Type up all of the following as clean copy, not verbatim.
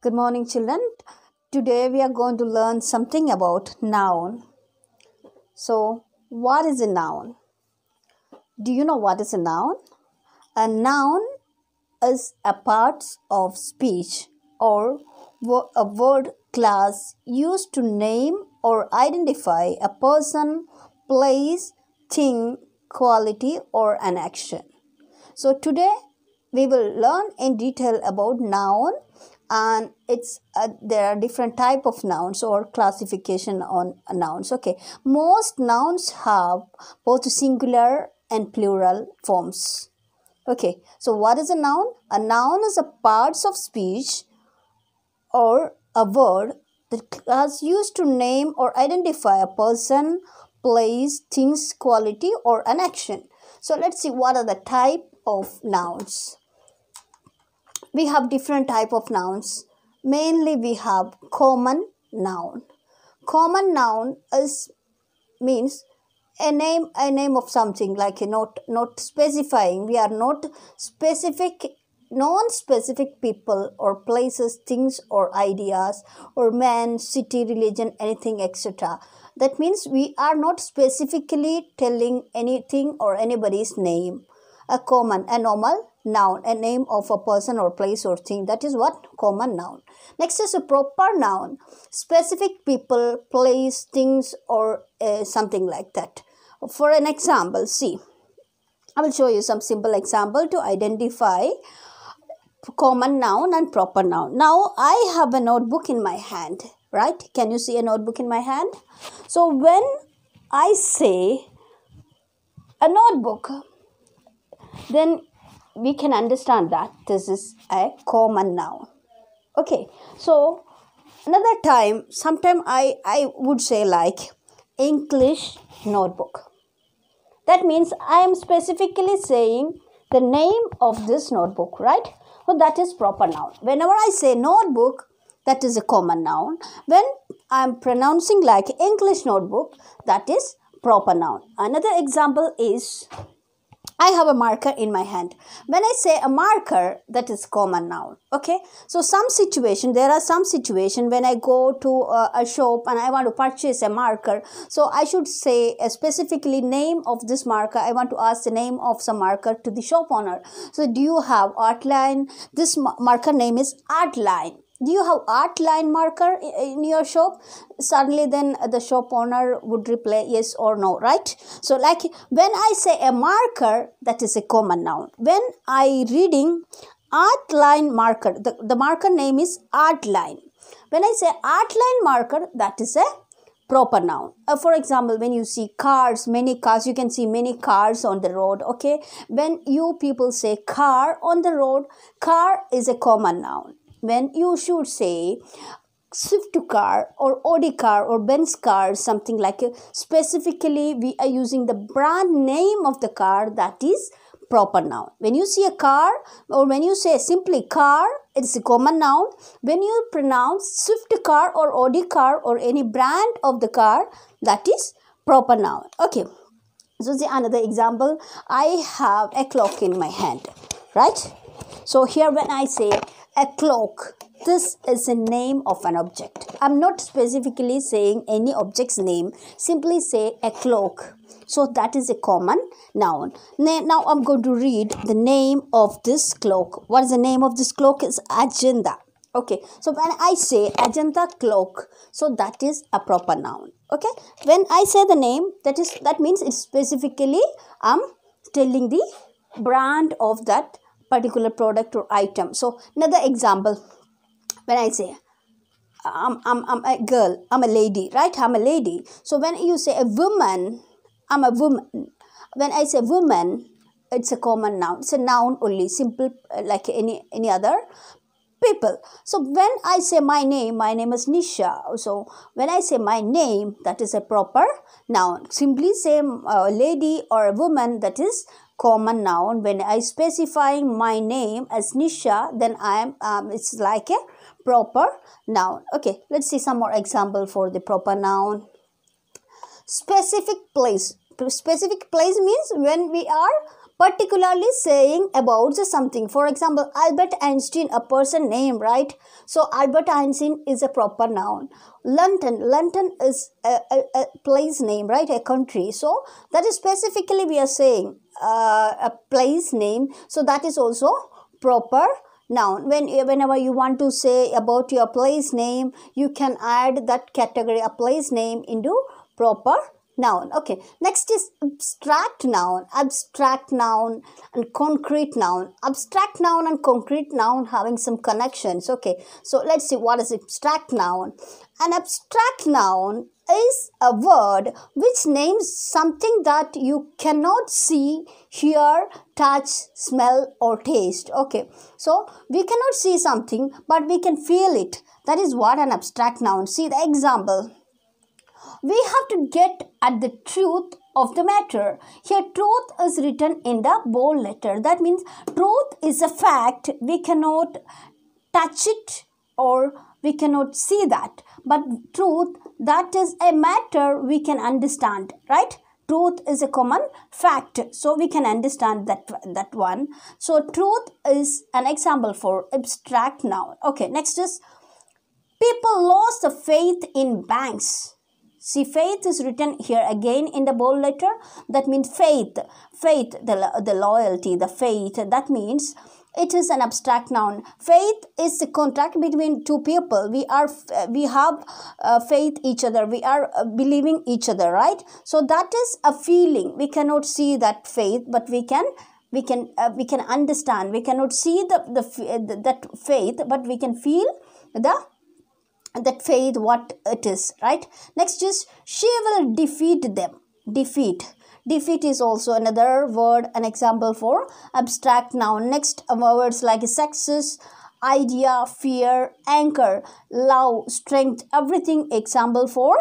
Good morning, children. Today we are going to learn something about noun. So, what is a noun? Do you know what is a noun? A noun is a part of speech or a word class used to name or identify a person, place, thing, quality, or an action. So today we will learn in detail about noun, and there are different type of nouns or classification on nouns. Okay, most nouns have both singular and plural forms. Okay, so what is a noun? A noun is a parts of speech or a word that is used to name or identify a person, place, things, quality, or an action. So let's see what are the type of nouns. We have different type of nouns. Mainly we have common noun. Common noun means a name of something, like not specifying. We are not specific, non-specific people or places, things or ideas or man, city, religion, anything, etc. That means we are not specifically telling anything or anybody's name. A normal noun, a name of a person or place or thing. That is what common noun. Next is a proper noun. Specific people, place, things, or something like that. For an example, see, I will show you some simple example to identify common noun and proper noun. Now, I have a notebook in my hand, right? Can you see a notebook in my hand? So, when I say a notebook, then we can understand that this is a common noun. Okay, so another time, sometime I would say like English notebook. That means I am specifically saying the name of this notebook, right? So that is proper noun. Whenever I say notebook, that is a common noun. When I am pronouncing like English notebook, that is proper noun. Another example is I have a marker in my hand. When I say a marker, that is common noun. Okay. So there are some situation when I go to a shop and I want to purchase a marker. So I should say specifically name of this marker. I want to ask the name of some marker to the shop owner. So do you have Artline? This marker name is Artline. Do you have Artline marker in your shop? Suddenly then the shop owner would reply yes or no, right? So like when I say a marker, that is a common noun. When I reading Artline marker, the marker name is Artline. When I say Artline marker, that is a proper noun. For example, when you see cars, many cars, you can see many cars on the road. Okay, when you people say car on the road, car is a common noun. When you should say Swift car or Audi car or Benz car, something like specifically we are using the brand name of the car, that is proper noun. When you see a car or when you say simply car, it's a common noun. When you pronounce Swift car or Audi car or any brand of the car, that is proper noun. Okay, so see another example. I have a clock in my hand, right? So here when I say a clock, this is a name of an object. I'm not specifically saying any object's name. Simply say a clock. So that is a common noun. Now I'm going to read the name of this clock. What is the name of this clock? Is Ajanta. Okay. So when I say Ajanta clock, so that is a proper noun. Okay. When I say the name, that means it's specifically I'm telling the brand of that particular product or item. So another example, when I say I'm a girl, I'm a lady, right? I'm a lady. So when you say a woman, I'm a woman. When I say woman, it's a common noun. It's a noun only, simple like any other people. So when I say my name is Nisha. So when I say my name, that is a proper noun. Simply say a lady or a woman, that is common noun. When I specifying my name as Nisha, then I am it's like a proper noun. Okay, let's see some more example for the proper noun. Specific place. Specific place means when we are particularly saying about something. For example, Albert Einstein, a person name, right? So Albert Einstein is a proper noun. London is a place name, right? A country. So that is specifically we are saying a place name. So that is also proper noun. Whenever you want to say about your place name, you can add that category, a place name, into proper noun. Okay, next is abstract noun and concrete noun. Abstract noun and concrete noun having some connections. Okay, so let's see what is abstract noun. An abstract noun is a word which names something that you cannot see, hear, touch, smell or taste. Okay, so we cannot see something but we can feel it. That is what an abstract noun. See the example. We have to get at the truth of the matter. Here truth is written in the bold letter. That means truth is a fact. We cannot touch it or we cannot see that. But truth, that is a matter we can understand, right? Truth is a common fact, so we can understand that one. So truth is an example for abstract noun. Okay, next is people lost the faith in banks. See, faith is written here again in the bold letter. That means faith, the loyalty, the faith. That means it is an abstract noun. Faith is the contract between two people. We have faith each other. We are believing each other, right? So that is a feeling. We cannot see that faith, but we can understand. We cannot see that faith, but we can feel that faith, what it is, right? Next is she will defeat them. Defeat is also another word, an example for abstract noun. Next, words like success, idea, fear, anchor, love, strength, everything example for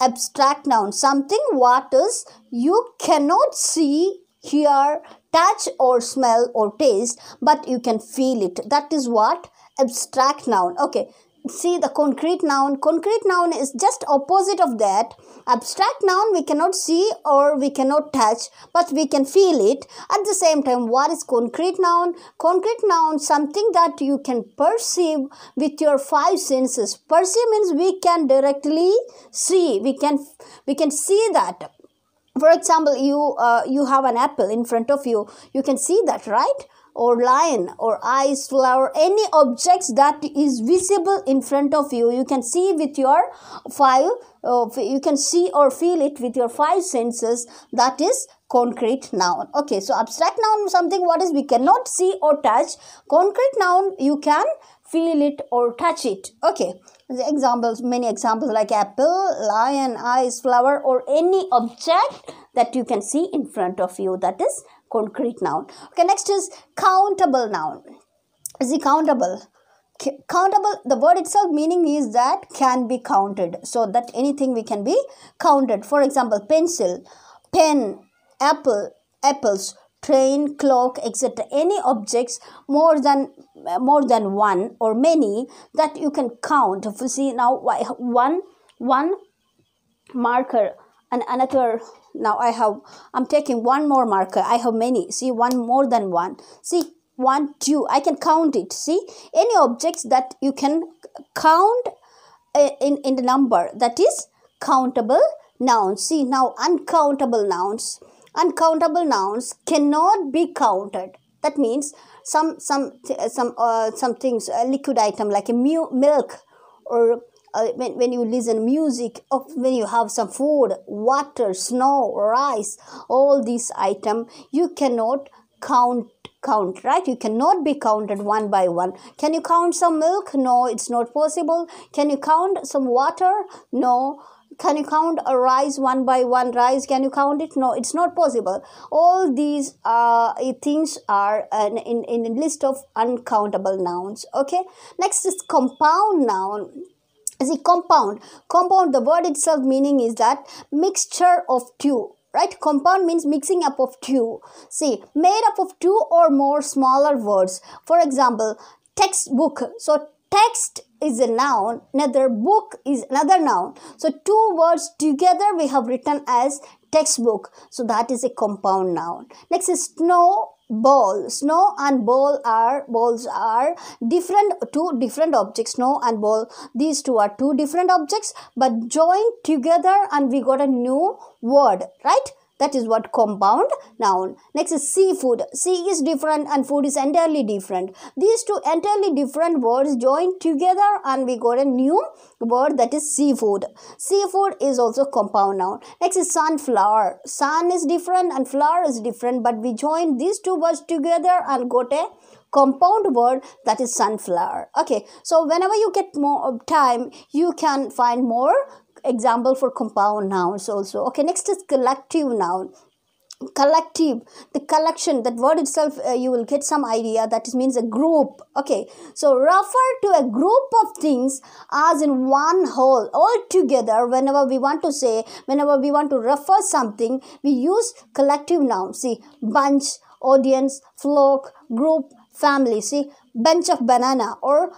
abstract noun. Something what is you cannot see, hear, touch or smell or taste, but you can feel it. That is what abstract noun. Okay, see the concrete noun. Concrete noun is just opposite of that. Abstract noun we cannot see or we cannot touch, but we can feel it. At the same time, what is concrete noun? Concrete noun, something that you can perceive with your five senses. Perceive means we can directly see. We can see that. For example, you have an apple in front of you. You can see that, right? Or lion or ice, flower, any objects that is visible in front of you, you can see with your five, you can see or feel it with your five senses. That is concrete noun. Okay, so abstract noun, something what is we cannot see or touch. Concrete noun, you can feel it or touch it. Okay, the examples, many examples like apple, lion, ice, flower, or any object that you can see in front of you. That is concrete noun. Okay, next is countable noun. Is it countable? Countable, the word itself meaning is that can be counted. So that anything we can be counted. For example, pencil, pen, apples, train, clock, etc. Any objects more than one or many that you can count. If you see now one marker and another, now I'm taking one more marker. I have many. See, one more than one. See, 1, 2. I can count it. See, any objects that you can count in the number, that is countable nouns. See, now uncountable nouns. Uncountable nouns cannot be counted. That means some things, a liquid item like a milk, or when you listen music, or when you have some food, water, snow, rice, all these items you cannot count, right? You cannot be counted one by one. Can you count some milk? No, it's not possible. Can you count some water? No. Can you count a rice one by one rice? Can you count it? No, it's not possible. All these things are in a list of uncountable nouns. Okay, next is compound noun. See, compound, the word itself meaning is that mixture of two, right? Compound means mixing up of two. See, made up of two or more smaller words. For example, textbook. So text is a noun, another book is another noun. So two words together we have written as textbook. So that is a compound noun. Next is snowball. Snow and balls are different, two different objects. Snow and ball, these two are two different objects, but joined together and we got a new word, right? That is what compound noun. Next is seafood. Sea is different and food is entirely different. These two entirely different words joined together and we got a new word, that is seafood. Seafood is also compound noun. Next is sunflower. Sun is different and flower is different, but we joined these two words together and got a compound word, that is sunflower. Okay, so whenever you get more time, you can find more example for compound nouns also. Okay, next is collective noun. Collective, the collection, that word itself, you will get some idea, that means a group. Okay, so refer to a group of things as in one whole, all together. Whenever we want to refer something, we use collective noun. See, bunch, audience, flock, group, family. See, bunch of banana or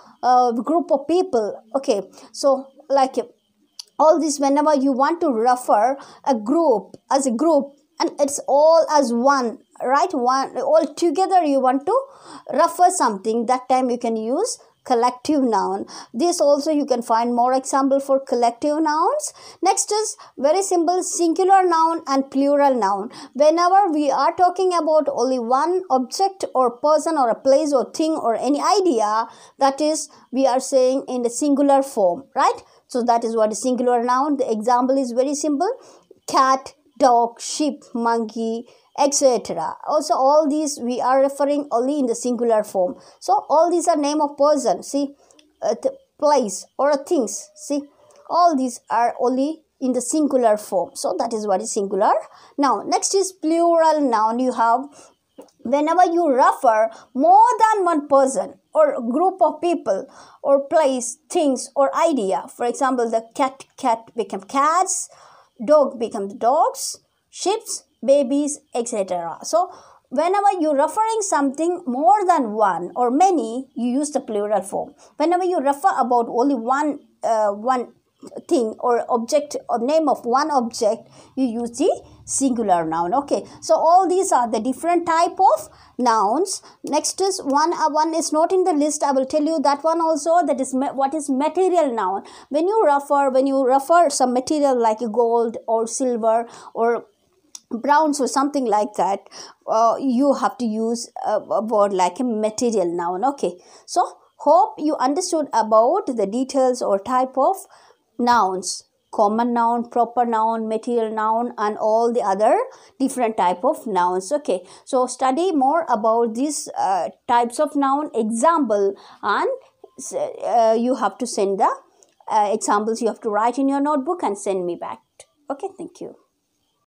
group of people. Okay, so like all this, whenever you want to refer a group as a group and it's all as one, right? One, all together you want to refer something, that time you can use collective noun. This also you can find more example for collective nouns. Next is very simple, singular noun and plural noun. Whenever we are talking about only one object or person or a place or thing or any idea, that is we are saying in the singular form, right? So that is what is singular noun. The example is very simple: cat, dog, sheep, monkey, etc. Also all these we are referring only in the singular form. So all these are name of person, see, place or things, see, all these are only in the singular form. So that is what is singular noun. Next is plural noun. You have, whenever you refer more than one person or group of people or place, things or idea. For example, the cat become cats, dog becomes dogs, ships, babies, etc. So whenever you're referring something more than one or many, you use the plural form. Whenever you refer about only one thing or object or name of one object, you use the singular noun. Okay, so all these are the different type of nouns. Next is one is not in the list. I will tell you that one also. That is what is material noun. When you refer some material like gold or silver or browns or something like that, you have to use a word like a material noun. Okay, so hope you understood about the details or type of nouns: common noun, proper noun, material noun, and all the other different type of nouns. Okay, so study more about these types of noun example, and you have to send the examples, you have to write in your notebook and send me back. Okay, thank you.